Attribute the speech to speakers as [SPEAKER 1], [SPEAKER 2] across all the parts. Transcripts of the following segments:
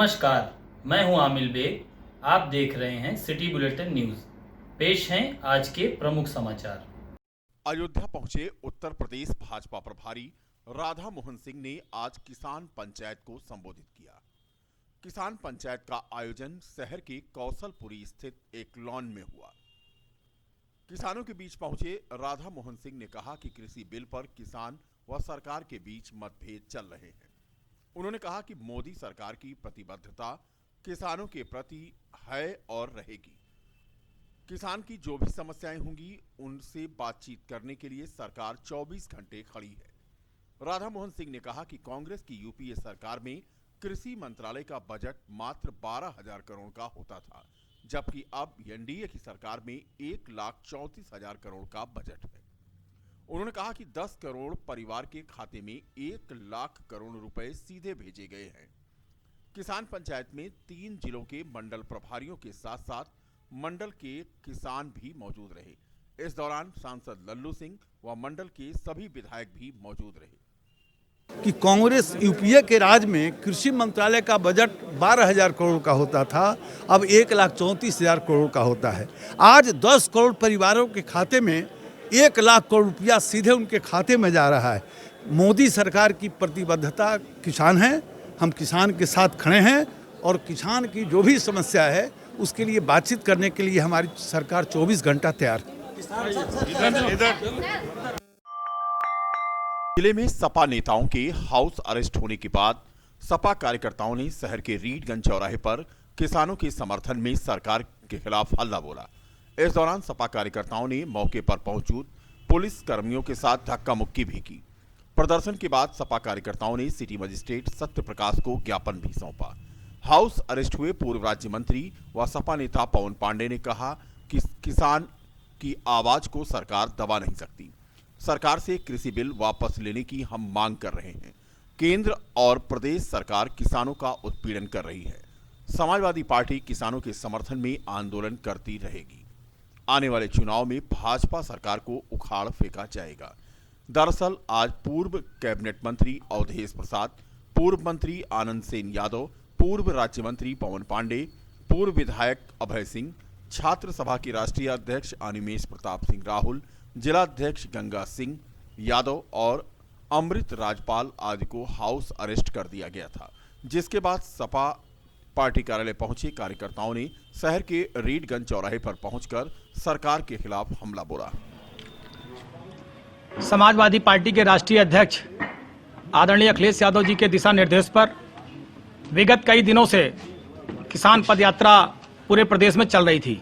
[SPEAKER 1] नमस्कार, मैं हूं आमिल बेग। आप देख रहे हैं सिटी बुलेटिन न्यूज। पेश हैं आज के प्रमुख समाचार।
[SPEAKER 2] अयोध्या पहुंचे उत्तर प्रदेश भाजपा प्रभारी राधा मोहन सिंह ने आज किसान पंचायत को संबोधित किया। किसान पंचायत का आयोजन शहर के कौशलपुरी स्थित एक लॉन में हुआ। किसानों के बीच पहुंचे राधा मोहन सिंह ने कहा कि कृषि बिल पर किसान व सरकार के बीच मतभेद चल रहे हैं। उन्होंने कहा कि मोदी सरकार की प्रतिबद्धता किसानों के प्रति है और रहेगी। किसान की जो भी समस्याएं होंगी उनसे बातचीत करने के लिए सरकार 24 घंटे खड़ी है। राधा मोहन सिंह ने कहा कि कांग्रेस की यूपीए सरकार में कृषि मंत्रालय का बजट मात्र 12,000 करोड़ का होता था, जबकि अब एनडीए की सरकार में 1,34,000 करोड़ का बजट है। उन्होंने कहा कि 10 करोड़ परिवार के खाते में 1 लाख करोड़ रुपए सीधे भेजे गए हैं। किसान पंचायत में 3 जिलों के मंडल प्रभारियों के साथ साथ मंडल के किसान भी मौजूद रहे। इस दौरान सांसद लल्लू सिंह व मंडल के सभी विधायक भी मौजूद रहे।
[SPEAKER 3] कि कांग्रेस यूपीए के राज में कृषि मंत्रालय का बजट 12,000 करोड़ का होता था, अब 1,34,000 करोड़ का होता है। आज 10 करोड़ परिवारों के खाते में 1 लाख करोड़ रुपया सीधे उनके खाते में जा रहा है। मोदी सरकार की प्रतिबद्धता किसान है, हम किसान के साथ खड़े हैं और किसान की जो भी समस्या है उसके लिए बातचीत करने के लिए हमारी सरकार 24 घंटा तैयार है।
[SPEAKER 2] जिले में सपा नेताओं के हाउस अरेस्ट होने के बाद सपा कार्यकर्ताओं ने शहर के रीडगंज चौराहे पर किसानों के समर्थन में सरकार के खिलाफ हल्ला बोला। इस दौरान सपा कार्यकर्ताओं ने मौके पर मौजूद पुलिस कर्मियों के साथ धक्का मुक्की भी की। प्रदर्शन के बाद सपा कार्यकर्ताओं ने सिटी मजिस्ट्रेट सत्य प्रकाश को ज्ञापन भी सौंपा। हाउस अरेस्ट हुए पूर्व राज्य मंत्री व सपा नेता पवन पांडे ने कहा कि किसान की आवाज को सरकार दबा नहीं सकती। सरकार से कृषि बिल वापस लेने की हम मांग कर रहे हैं। केंद्र और प्रदेश सरकार किसानों का उत्पीड़न कर रही है। समाजवादी पार्टी किसानों के समर्थन में आंदोलन करती रहेगी। आने वाले चुनाव में भाजपा सरकार को उखाड़ फेंका जाएगा। दरअसल आज पूर्व कैबिनेट मंत्री अवधेश प्रसाद, पूर्व मंत्री आनंद सेन यादव, पूर्व राज्य मंत्री पवन पांडे, पूर्व विधायक अभय सिंह, छात्र सभा के राष्ट्रीय अध्यक्ष अनिमेष प्रताप सिंह राहुल, जिलाध्यक्ष गंगा सिंह यादव और अमृत राजपाल आदि को हाउस अरेस्ट कर दिया गया था, जिसके बाद सपा पार्टी कार्यालय पहुंचे कार्यकर्ताओं ने शहर के रीडगंज चौराहे पर पहुंचकर सरकार के खिलाफ हमला बोला।
[SPEAKER 4] समाजवादी पार्टी के राष्ट्रीय अध्यक्ष आदरणीय अखिलेश यादव जी के दिशा निर्देश पर विगत कई दिनों से किसान पदयात्रा पूरे प्रदेश में चल रही थी।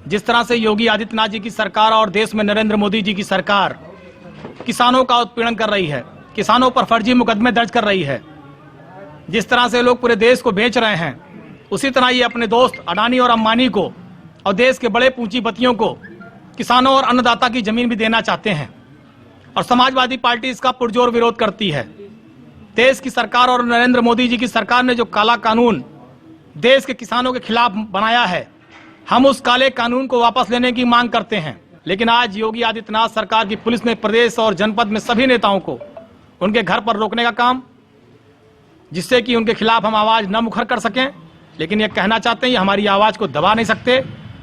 [SPEAKER 4] जिस तरह से योगी आदित्यनाथ जी की सरकार और देश में नरेंद्र मोदी जी की सरकार किसानों का उत्पीड़न कर रही है, किसानों पर फर्जी मुकदमे दर्ज कर रही है, जिस तरह से लोग पूरे देश को बेच रहे हैं, उसी तरह ये अपने दोस्त अडानी और अंबानी को और देश के बड़े पूंजीपतियों को किसानों और अन्नदाता की जमीन भी देना चाहते हैं और समाजवादी पार्टी इसका पुरजोर विरोध करती है। देश की सरकार और नरेंद्र मोदी जी की सरकार ने जो काला कानून देश के किसानों के खिलाफ बनाया है, हम उस काले कानून को वापस लेने की मांग करते हैं। लेकिन आज योगी आदित्यनाथ सरकार की पुलिस ने प्रदेश और जनपद में सभी नेताओं को उनके घर पर रोकने का काम, जिससे कि उनके खिलाफ हम आवाज न मुखर कर सकें। लेकिन ये कहना चाहते हैं, ये हमारी आवाज को दबा नहीं सकते।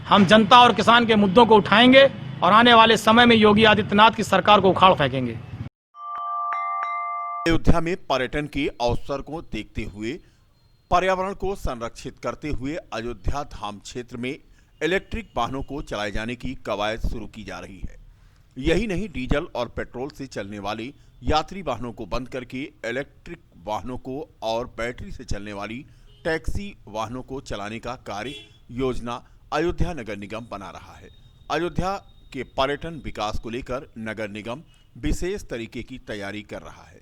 [SPEAKER 4] हम जनता और किसान के मुद्दों को उठाएंगे और आने वाले समय में योगी आदित्यनाथ की सरकार को उखाड़ फेंकेंगे।
[SPEAKER 2] अयोध्या में पर्यटन के अवसर को देखते हुए पर्यावरण को संरक्षित करते हुए अयोध्या धाम क्षेत्र में इलेक्ट्रिक वाहनों को चलाए जाने की कवायद शुरू की जा रही है। यही नहीं, डीजल और पेट्रोल से चलने वाले यात्री वाहनों को बंद करके इलेक्ट्रिक वाहनों को और बैटरी से चलने वाली टैक्सी वाहनों को चलाने का कार्य योजना अयोध्या नगर निगम बना रहा है। अयोध्या के पर्यटन विकास को लेकर नगर निगम विशेष तरीके की तैयारी कर रहा है।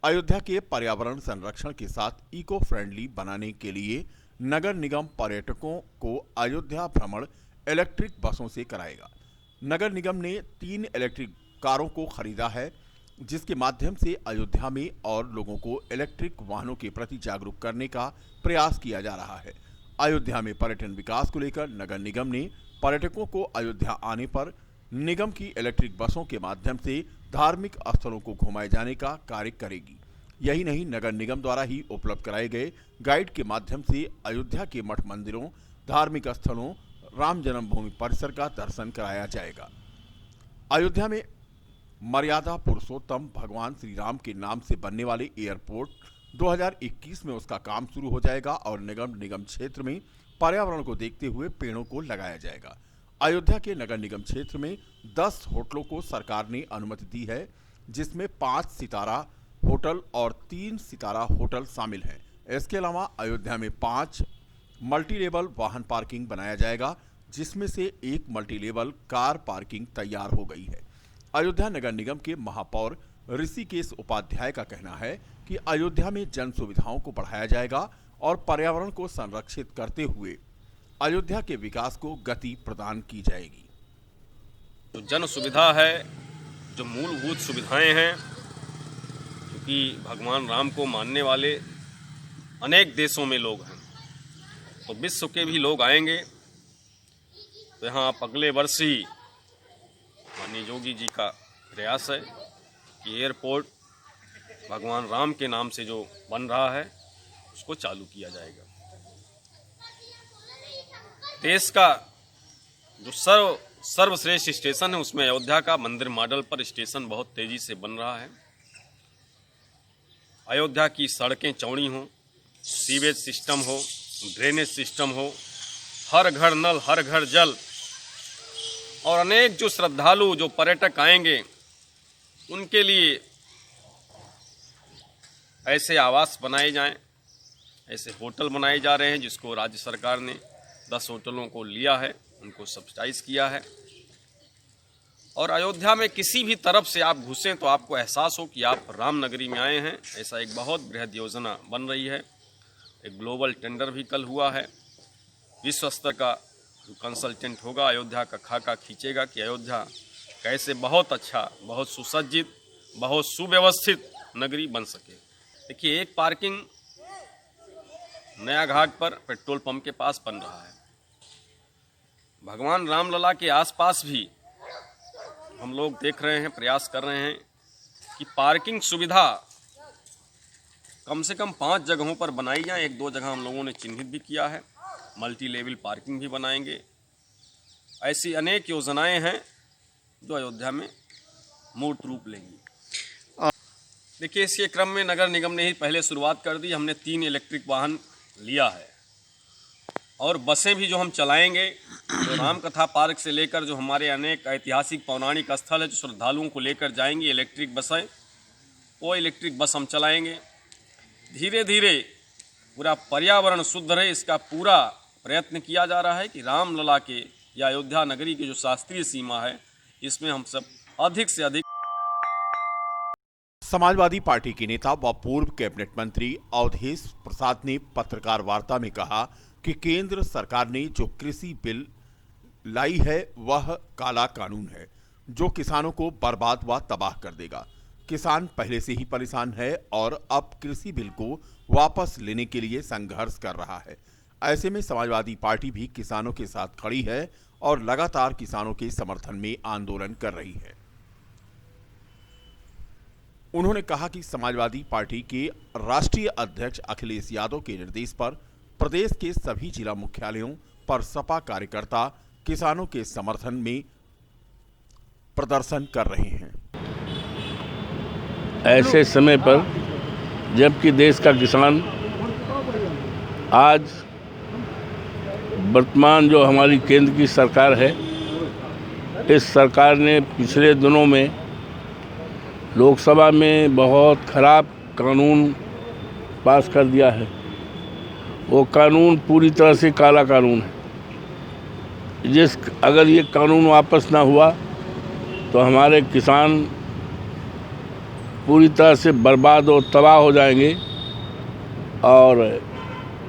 [SPEAKER 2] अयोध्या के पर्यावरण संरक्षण के साथ इको फ्रेंडली बनाने के लिए नगर निगम पर्यटकों को अयोध्या भ्रमण इलेक्ट्रिक बसों से कराएगा। नगर निगम ने 3 इलेक्ट्रिक कारों को खरीदा है, जिसके माध्यम से अयोध्या में और लोगों को इलेक्ट्रिक वाहनों के प्रति जागरूक करने का प्रयास किया जा रहा है। अयोध्या में पर्यटन विकास को लेकर नगर निगम ने पर्यटकों को अयोध्या आने पर निगम की इलेक्ट्रिक बसों के माध्यम से धार्मिक स्थलों को घुमाए जाने का कार्य करेगी। यही नहीं, नगर निगम द्वारा ही उपलब्ध कराए गए गाइड के माध्यम से अयोध्या के मठ मंदिरों, धार्मिक स्थलों, राम जन्मभूमि परिसर का दर्शन कराया जाएगा। अयोध्या में मर्यादा पुरुषोत्तम भगवान श्री राम के नाम से बनने वाले एयरपोर्ट 2021 में उसका काम शुरू हो जाएगा और निगम क्षेत्र में पर्यावरण को देखते हुए पेड़ों को लगाया जाएगा। अयोध्या के नगर निगम क्षेत्र में 10 होटलों को सरकार ने अनुमति दी है, जिसमें 5 सितारा होटल और 3 सितारा होटल शामिल हैं। इसके अलावा अयोध्या में 5 मल्टी लेवल वाहन पार्किंग बनाया जाएगा, जिसमें से 1 मल्टी लेवल कार पार्किंग तैयार हो गई है। अयोध्या नगर निगम के महापौर ऋषिकेश उपाध्याय का कहना है कि अयोध्या में जन सुविधाओं को बढ़ाया जाएगा और पर्यावरण को संरक्षित करते हुए अयोध्या के विकास को गति प्रदान की जाएगी।
[SPEAKER 5] जो जन सुविधा है, जो मूलभूत सुविधाएं हैं, क्योंकि भगवान राम को मानने वाले अनेक देशों में लोग हैं, तो विश्व के भी लोग आएंगे। तो यहाँ आप अगले वर्ष ही माननीय योगी जी का प्रयास है कि एयरपोर्ट भगवान राम के नाम से जो बन रहा है उसको चालू किया जाएगा। देश का जो सर्वश्रेष्ठ स्टेशन है उसमें अयोध्या का मंदिर मॉडल पर स्टेशन बहुत तेजी से बन रहा है। अयोध्या की सड़कें चौड़ी हों, सीवेज सिस्टम हो, ड्रेनेज सिस्टम हो, हर घर नल, हर घर जल, और अनेक जो श्रद्धालु, जो पर्यटक आएंगे उनके लिए ऐसे आवास बनाए जाएं, ऐसे होटल बनाए जा रहे हैं, जिसको राज्य सरकार ने 10 होटलों को लिया है, उनको सब्सिडाइज किया है। और अयोध्या में किसी भी तरफ से आप घुसें तो आपको एहसास हो कि आप रामनगरी में आए हैं। ऐसा एक बहुत बृहद योजना बन रही है। एक ग्लोबल टेंडर भी कल हुआ है। विश्व स्तर का जो कंसल्टेंट होगा अयोध्या का खाका खींचेगा कि अयोध्या कैसे बहुत अच्छा, बहुत सुसज्जित, बहुत सुव्यवस्थित नगरी बन सके। देखिए, एक पार्किंग नया घाट पर पेट्रोल पंप के पास बन रहा है। भगवान रामलला के आसपास भी हम लोग देख रहे हैं, प्रयास कर रहे हैं कि पार्किंग सुविधा कम से कम 5 जगहों पर बनाई जाए। 1-2 जगह हम लोगों ने चिन्हित भी किया है, मल्टी लेवल पार्किंग भी बनाएंगे। ऐसी अनेक योजनाएं हैं जो अयोध्या में मूर्त रूप लेंगी। देखिए, इसके क्रम में नगर निगम ने ही पहले शुरुआत कर दी। हमने 3 इलेक्ट्रिक वाहन लिया है और बसें भी जो हम चलाएंगे, तो रामकथा पार्क से लेकर जो हमारे अनेक ऐतिहासिक पौराणिक स्थल है, जो श्रद्धालुओं को लेकर जाएंगी इलेक्ट्रिक बसें, वो इलेक्ट्रिक बस हम चलाएंगे। धीरे धीरे पूरा पर्यावरण शुद्ध रहे, इसका पूरा प्रयत्न किया जा रहा है कि रामलला के या अयोध्या नगरी की जो शास्त्रीय सीमा है, इसमें हम सब अधिक से अधिक।
[SPEAKER 2] समाजवादी पार्टी के नेता व पूर्व कैबिनेट मंत्री अवधेश प्रसाद ने पत्रकार वार्ता में कहा कि केंद्र सरकार ने जो कृषि बिल लाई है वह काला कानून है, जो किसानों को बर्बाद व तबाह कर देगा। किसान पहले से ही परेशान है और अब कृषि बिल को वापस लेने के लिए संघर्ष कर रहा है। ऐसे में समाजवादी पार्टी भी किसानों के साथ खड़ी है और लगातार किसानों के समर्थन में आंदोलन कर रही है। उन्होंने कहा कि समाजवादी पार्टी के राष्ट्रीय अध्यक्ष अखिलेश यादव के निर्देश पर प्रदेश के सभी जिला मुख्यालयों पर सपा कार्यकर्ता किसानों के समर्थन में प्रदर्शन कर रहे हैं।
[SPEAKER 6] ऐसे समय पर जबकि देश का किसान आज वर्तमान जो हमारी केंद्र की सरकार है, इस सरकार ने पिछले दिनों में लोकसभा में बहुत खराब कानून पास कर दिया है। वो कानून पूरी तरह से काला कानून है। अगर ये कानून वापस ना हुआ तो हमारे किसान पूरी तरह से बर्बाद और तबाह हो जाएंगे और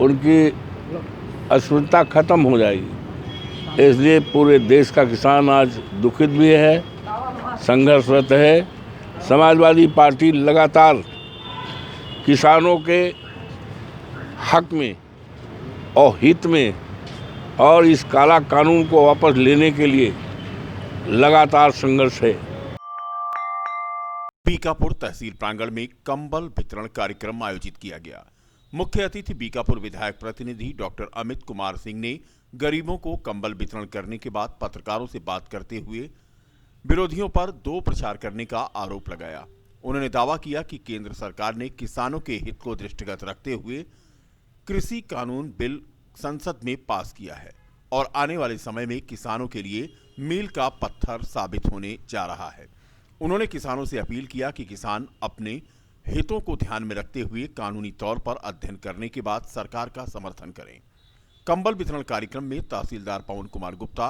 [SPEAKER 6] उनकी अस्मिता खत्म हो जाएगी। इसलिए पूरे देश का किसान आज दुखित भी है, संघर्षरत है। समाजवादी पार्टी लगातार किसानों के हक में और हित में और इस काला कानून को वापस लेने के लिए लगातार संघर्ष है।
[SPEAKER 2] बीकापुर तहसील प्रांगण में कंबल वितरण कार्यक्रम आयोजित किया गया। मुख्य अतिथि बीकापुर विधायक प्रतिनिधि डॉक्टर अमित कुमार सिंह ने गरीबों को कंबल वितरण करने के बाद पत्रकारों से बात करते हुए विरोधियों पर दो प्रचार करने का आरोप लगाया। उन्होंने दावा किया कि केंद्र सरकार ने किसानों के हित को दृष्टिगत रखते हुए कृषि कानून बिल संसद में पास किया है और आने वाले समय में किसानों के लिए मील का पत्थर साबित होने जा रहा है। उन्होंने किसानों से अपील किया कि किसान अपने हितों को ध्यान में रखते हुए कानूनी तौर पर अध्ययन करने के बाद सरकार का समर्थन करें। कंबल वितरण कार्यक्रम में तहसीलदार पवन कुमार गुप्ता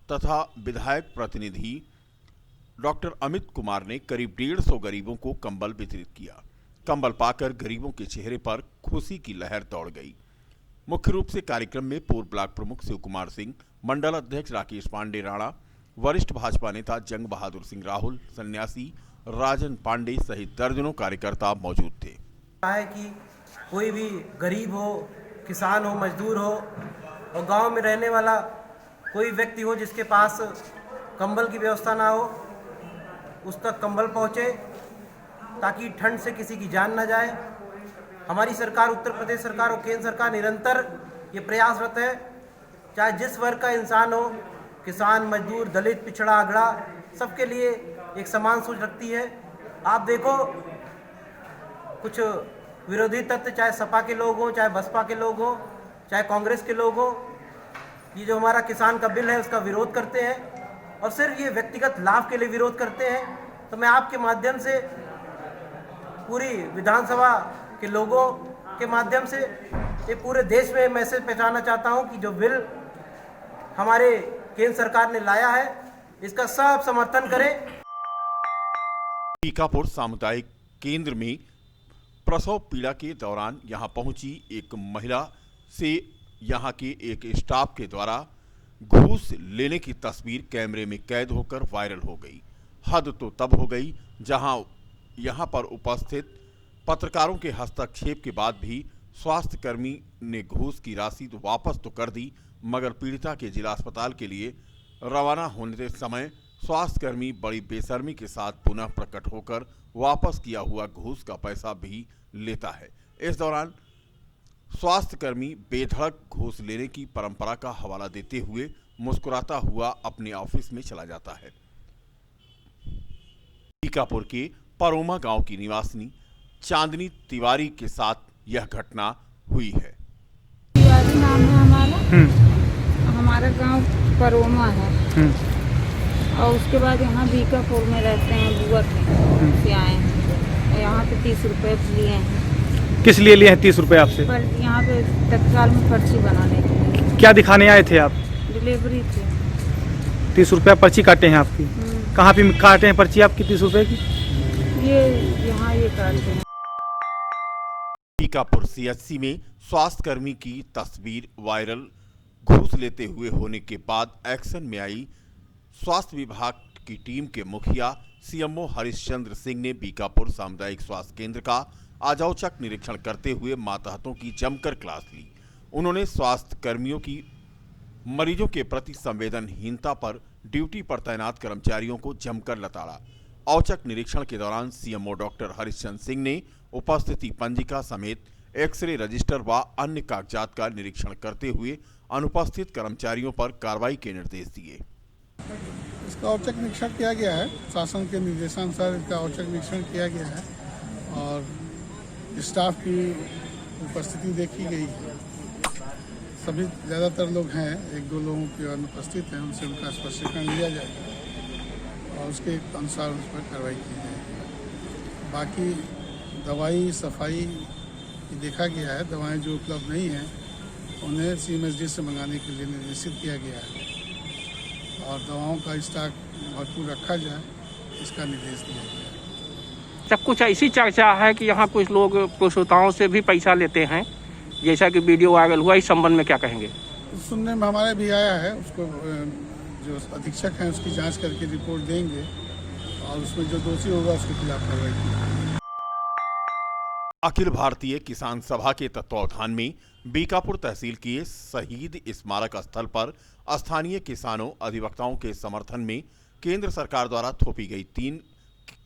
[SPEAKER 2] तथा विधायक प्रतिनिधि डॉक्टर अमित कुमार ने करीब 150 गरीबों को कंबल वितरित किया। कंबल पाकर गरीबों के चेहरे पर खुशी की लहर दौड़ गई। मुख्य रूप से कार्यक्रम में पूर्व ब्लॉक प्रमुख शिव कुमार सिंह, मंडल अध्यक्ष राकेश पांडे राणा, वरिष्ठ भाजपा नेता जंग बहादुर सिंह राहुल, सन्यासी राजन पांडे सहित दर्जनों कार्यकर्ता मौजूद थे।
[SPEAKER 7] है कि कोई भी गरीब हो, किसान हो, मजदूर हो और गांव में रहने वाला कोई व्यक्ति हो जिसके पास कंबल की व्यवस्था ना हो, उस तक कंबल पहुंचे ताकि ठंड से किसी की जान ना जाए। हमारी सरकार, उत्तर प्रदेश सरकार और केंद्र सरकार निरंतर ये प्रयासरत है, चाहे जिस वर्ग का इंसान हो, किसान, मजदूर, दलित, पिछड़ा, अगड़ा, सबके लिए एक समान सोच रखती है। आप देखो कुछ विरोधी तत्व, चाहे सपा के लोग हों, चाहे बसपा के लोग हों, चाहे कांग्रेस के लोग हों, ये जो हमारा किसान का बिल है उसका विरोध करते हैं और सिर्फ ये व्यक्तिगत लाभ के लिए विरोध करते हैं। तो मैं आपके माध्यम से पूरी विधानसभा के लोगों के माध्यम से ये पूरे देश में मैसेज पहुंचाना चाहता हूं कि जो बिल हमारे केंद्र सरकार ने लाया है इसका सब समर्थन करें।
[SPEAKER 2] बीकापुर सामुदायिक केंद्र में प्रसव पीड़ा के दौरान यहां पहुंची एक महिला से यहां के एक स्टाफ के द्वारा घूस लेने की तस्वीर कैमरे में कैद होकर वायरल हो गई। हद तो तब हो गई जहां यहां पर उपस्थित पत्रकारों के हस्तक्षेप के बाद भी स्वास्थ्यकर्मी ने घूस की राशि तो वापस तो कर दी, मगर पीड़िता के जिला अस्पताल के लिए रवाना होने समय स्वास्थ्यकर्मी बड़ी बेशर्मी के साथ पुनः प्रकट होकर वापस किया हुआ घूस का पैसा भी लेता है। इस दौरान स्वास्थ्यकर्मी बेधड़क घूस लेने की परंपरा का हवाला देते हुए मुस्कुराता हुआ अपने ऑफिस में चला जाता है। बीकापुर के परोमा गांव की निवासिनी चांदनी तिवारी के साथ यह घटना हुई है।
[SPEAKER 8] तिवारी नाम है हमारा गांव परोमा है और उसके बाद यहाँ बीकापुर में रहते हैं, बुआ से आए हैं। यहाँ पे 30 रुपए लिए हैं।
[SPEAKER 4] किस लिए लिए हैं 30 रुपए आपसे?
[SPEAKER 8] पर यहाँ पे तत्काल में पर्ची बनाने के लिए।
[SPEAKER 4] क्या दिखाने आए थे आप?
[SPEAKER 8] डिलीवरी थी।
[SPEAKER 4] 30 रुपया पर्ची काटे हैं आपकी? कहाँ पे काटे हैं पर्ची आपकी 30 रुपए की?
[SPEAKER 8] ये यहाँ ये काटते हैं।
[SPEAKER 2] बीकापुर सीएचसी में स्वास्थ्यकर्मी की तस्वीर वायरल। घूस लेते हुए होने के बाद एक्शन में आई स्वास्थ्य विभाग की टीम के मुखिया सीएमओ हरिश्चंद्र सिंह ने बीकापुर सामुदायिक स्वास्थ्य केंद्र का आजौचक निरीक्षण करते हुए मातहतों की जमकर क्लास ली। उन्होंने स्वास्थ्य कर्मियों की मरीजों के प्रति संवेदनहीनता पर ड्यूटी पर तैनात कर्मचारियों को जमकर लताड़ा। औचक निरीक्षण के दौरान सीएमओ डॉक्टर हरिश्चंद्र सिंह ने उपस्थिति पंजिका समेत एक्सरे रजिस्टर व अन्य कागजात का निरीक्षण करते हुए अनुपस्थित कर्मचारियों पर कार्रवाई के निर्देश दिए।
[SPEAKER 9] इसका औचक निरीक्षण किया गया है, शासन के निर्देशानुसार इसका औचक निरीक्षण किया गया है और स्टाफ की उपस्थिति देखी गई है। सभी ज़्यादातर लोग हैं, 1-2 लोगों के अनुपस्थित हैं, उनसे उनका स्पष्टीकरण लिया जाएगा और उसके अनुसार उस पर कार्रवाई की जाएगी। बाकी दवाई सफाई देखा गया है, दवाएं जो उपलब्ध नहीं हैं उन्हें CMSD से मंगाने के लिए निर्देशित किया गया है और दवाओं का स्टॉक भरपूर रखा जाए इसका निर्देश दिया गया है।
[SPEAKER 10] जब कुछ ऐसी चर्चा है कि यहाँ कुछ लोग प्रोस्तुताओं से भी पैसा लेते हैं, जैसा कि वीडियो वायरल हुआ, इस संबंध में क्या कहेंगे?
[SPEAKER 9] सुनने में हमारे भी आया है, उसको जो अधीक्षक हैं उसकी जांच करके रिपोर्ट देंगे और उसमें जो दोषी होगा उसके खिलाफ कार्रवाई की जाएगी।
[SPEAKER 2] अखिल भारतीय किसान सभा के तत्वावधान में बीकापुर तहसील के शहीद स्मारक स्थल पर स्थानीय किसानों अधिवक्ताओं के समर्थन में केंद्र सरकार द्वारा थोपी गई 3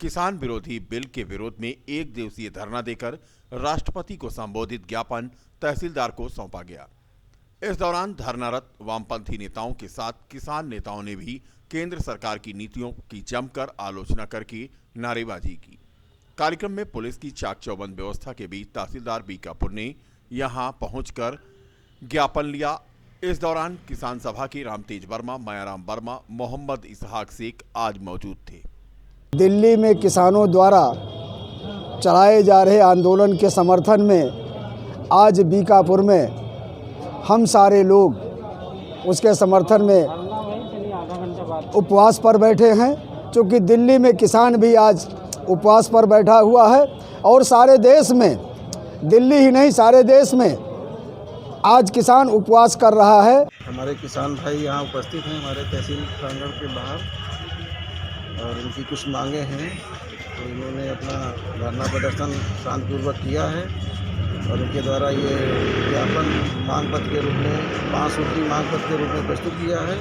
[SPEAKER 2] किसान विरोधी बिल के विरोध में एक दिवसीय धरना देकर राष्ट्रपति को संबोधित ज्ञापन तहसीलदार को सौंपा गया। इस दौरान धरनारत वामपंथी नेताओं के साथ किसान नेताओं ने भी केंद्र सरकार की नीतियों की जमकर आलोचना करके नारेबाजी की। कार्यक्रम में पुलिस की चाक चौबंद व्यवस्था के बीच तहसीलदार बीकापुर ने यहां पहुंचकर ज्ञापन लिया। इस दौरान किसान सभा के रामतेज वर्मा, मायाराम वर्मा, मोहम्मद इसहाक शेख आज मौजूद थे।
[SPEAKER 11] दिल्ली में किसानों द्वारा चलाए जा रहे आंदोलन के समर्थन में आज बीकापुर में हम सारे लोग उसके समर्थन में उपवास पर बैठे हैं, क्योंकि दिल्ली में किसान भी आज उपवास पर बैठा हुआ है और सारे देश में, दिल्ली ही नहीं सारे देश में आज किसान उपवास कर रहा है।
[SPEAKER 12] हमारे किसान भाई यहाँ उपस्थित हैं हमारे तहसील प्रांगण के बाहर और उनकी कुछ मांगे हैं, तो इन्होंने अपना धरना प्रदर्शन शांतिपूर्वक किया है और उनके द्वारा ये ज्ञापन मांग पत्र के रूप में 5 सूत्री मांग पत्र के रूप में प्रस्तुत किया है।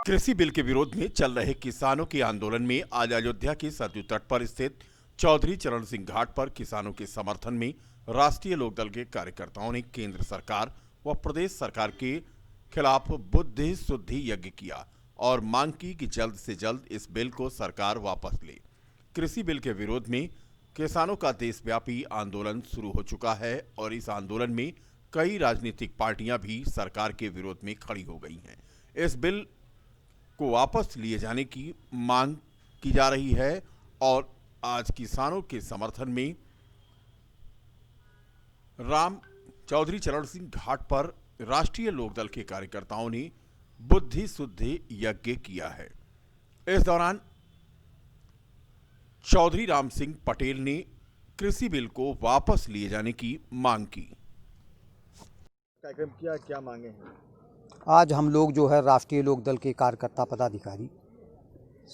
[SPEAKER 2] कृषि बिल के विरोध में चल रहे किसानों के आंदोलन में आज अयोध्या के सरयू तट पर स्थित चौधरी चरण सिंह घाट पर किसानों के समर्थन में राष्ट्रीय लोकदल के कार्यकर्ताओं ने केंद्र सरकार व प्रदेश सरकार के खिलाफ बुद्धि शुद्धि यज्ञ किया और मांग की कि जल्द से जल्द इस बिल को सरकार वापस ले। कृषि बिल के विरोध में किसानों का देशव्यापी आंदोलन शुरू हो चुका है और इस आंदोलन में कई राजनीतिक पार्टियां भी सरकार के विरोध में खड़ी हो गई हैं। इस बिल को वापस लिए जाने की मांग की जा रही है और आज किसानों के समर्थन में चौधरी चरण सिंह घाट पर राष्ट्रीय लोकदल के कार्यकर्ताओं ने बुद्धि शुद्धि यज्ञ किया है। इस दौरान चौधरी राम सिंह पटेल ने कृषि बिल को वापस लिए जाने की मांग की।
[SPEAKER 12] कार्यक्रम किया, क्या मांगे हैं?
[SPEAKER 11] आज हम लोग जो है राष्ट्रीय लोकदल के कार्यकर्ता पदाधिकारी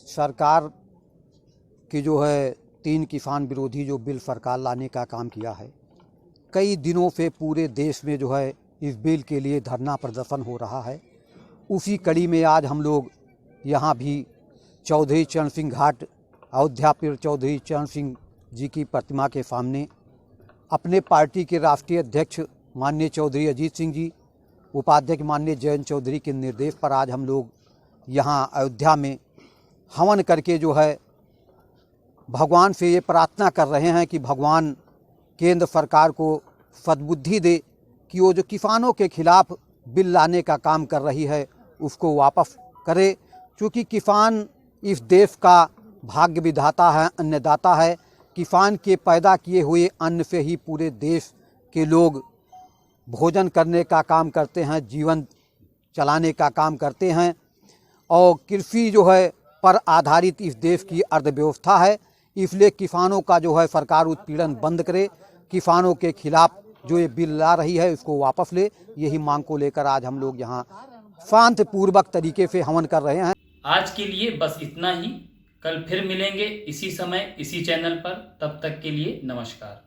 [SPEAKER 11] सरकार की जो है 3 किसान विरोधी जो बिल सरकार लाने का काम किया है, कई दिनों से पूरे देश में जो है इस बिल के लिए धरना प्रदर्शन हो रहा है। उसी कड़ी में आज हम लोग यहाँ भी चौधरी चरण सिंह घाट अयोध्या पर चौधरी चरण सिंह जी की प्रतिमा के सामने अपने पार्टी के राष्ट्रीय अध्यक्ष माननीय चौधरी अजीत सिंह जी, उपाध्यक्ष माननीय जयंत चौधरी के निर्देश पर आज हम लोग यहाँ अयोध्या में हवन करके जो है भगवान से ये प्रार्थना कर रहे हैं कि भगवान केंद्र सरकार को सद्बुद्धि दे कि वो जो किसानों के खिलाफ बिल लाने का काम कर रही है उसको वापस करे, क्योंकि किसान इस देश का भाग्य विधाता है, अन्नदाता है। किसान के पैदा किए हुए अन्न से ही पूरे देश के लोग भोजन करने का काम करते हैं, जीवन चलाने का काम करते हैं और कृषि जो है पर आधारित इस देश की अर्थव्यवस्था है। इसलिए किसानों का जो है सरकार उत्पीड़न बंद करे, किसानों के खिलाफ जो ये बिल ला रही है उसको वापस ले, यही मांग को लेकर आज हम लोग यहाँ शांतिपूर्वक तरीके से हवन कर रहे हैं।
[SPEAKER 1] आज के लिए बस इतना ही। कल फिर मिलेंगे इसी समय इसी चैनल पर। तब तक के लिए नमस्कार।